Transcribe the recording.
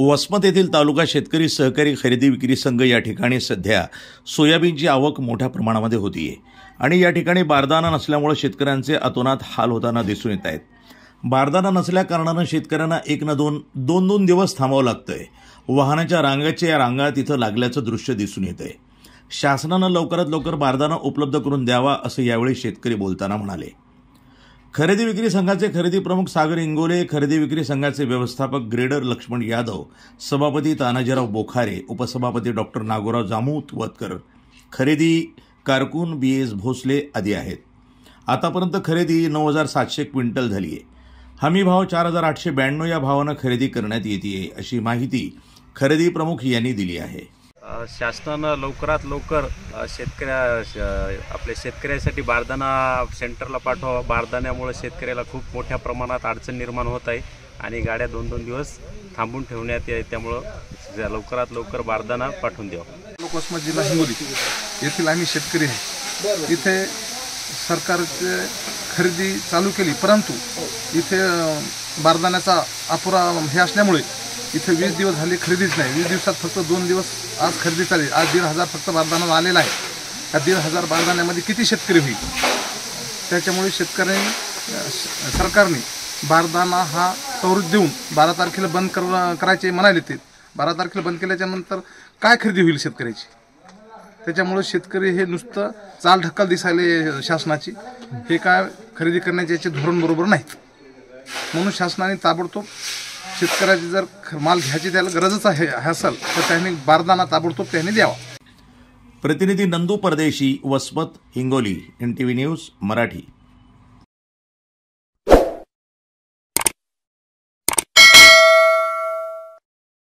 वसमत येथील तालुका शेतकरी सहकारी खरेदी विक्री संघ या ठिकाणी सध्या सोयाबीनची आवक मोठ्या प्रमाणामध्ये होतीये आणि या ठिकाणी बारदाना नसल्यामुळे शेतकऱ्यांचे अतोनात हाल होताना दिसून येत आहेत। बारदाना नसल्या कारणाने शेतकऱ्यांना एक ना दोन दिवस थांबावं लागतंय। वाहनाच्या रांगाच्या रांगा तिथं लागल्याचं दृश्य दिसून येतंय। शासनानं लवकरात लवकर बारदाना उपलब्ध करून द्यावा असं यावेळी शेतकरी बोलताना म्हणाले। खरेदी विक्री संघाचे खरेदी प्रमुख सागर इंगोले, खरेदी विक्री संघाचे व्यवस्थापक ग्रेडर लक्ष्मण यादव, सभापती तानाजीराव बोखारे, उपसभापती डॉक्टर नागोराव जामुतवतकर, खरेदी कारकून BS भोसले आदी आहेत। आतापर्यंत खरेदी 9,700 क्विंटल झाली आहे। हमी भाव 4,892 या भावानं खरेदी करण्यात येते अशी माहिती खरेदी प्रमुख यांनी दिली आहे। शासनानं लवकरात लवकर आपल्या शेतकऱ्यासाठी बारदाना सेंटरला पाठवा। बारदाण्यामुळे शेतकऱ्याला खूप मोठ्या प्रमाणात अडचण निर्माण होत आहे आणि गाड्या 2-2 दिवस थांबून ठेवण्यात येते। त्यामुळे लवकरात लवकर बारदाना पाठवून द्यावा। वसमत जिल्हा हिंगोली येथील आम्ही शेतकरी आहे। इथे सरकारचे खरेदी चालू केली, परंतु इथे बारदाण्याचा अपुरा हे असल्यामुळे इथे 20 दिवस झाले खरेदीच नाही। 20 दिवसात फक्त 2 दिवस आज खरेदी चालली। आज 1,500 फक्त बारदाना आलेला आहे। या 1,500 बारदाण्यामध्ये किती शेतकरी होईल? त्याच्यामुळे सरकारने बारदाना हा त्वरित देऊन 12 तारखेला बंद करायचे म्हणाले। ते 12 तारखेला बंद केल्याच्या नंतर काय खरेदी होईल शेतकऱ्याची? त्याच्यामुळे शेतकरी हे नुसतं चाल ढकल दिसायले शासनाची। हे काय खरेदी करण्याचे याचे धोरण बरोबर नाहीत। म्हणून शासनाने ताबडतोब शेतकऱ्याची जर माल घ्यायची त्याला गरजच आहे असेल तर त्यांनी बारदाना ताबडतोब त्यांनी द्यावा। प्रतिनिधी नंदू परदेशी, वसमत, हिंगोली, NTV न्यूज मराठी।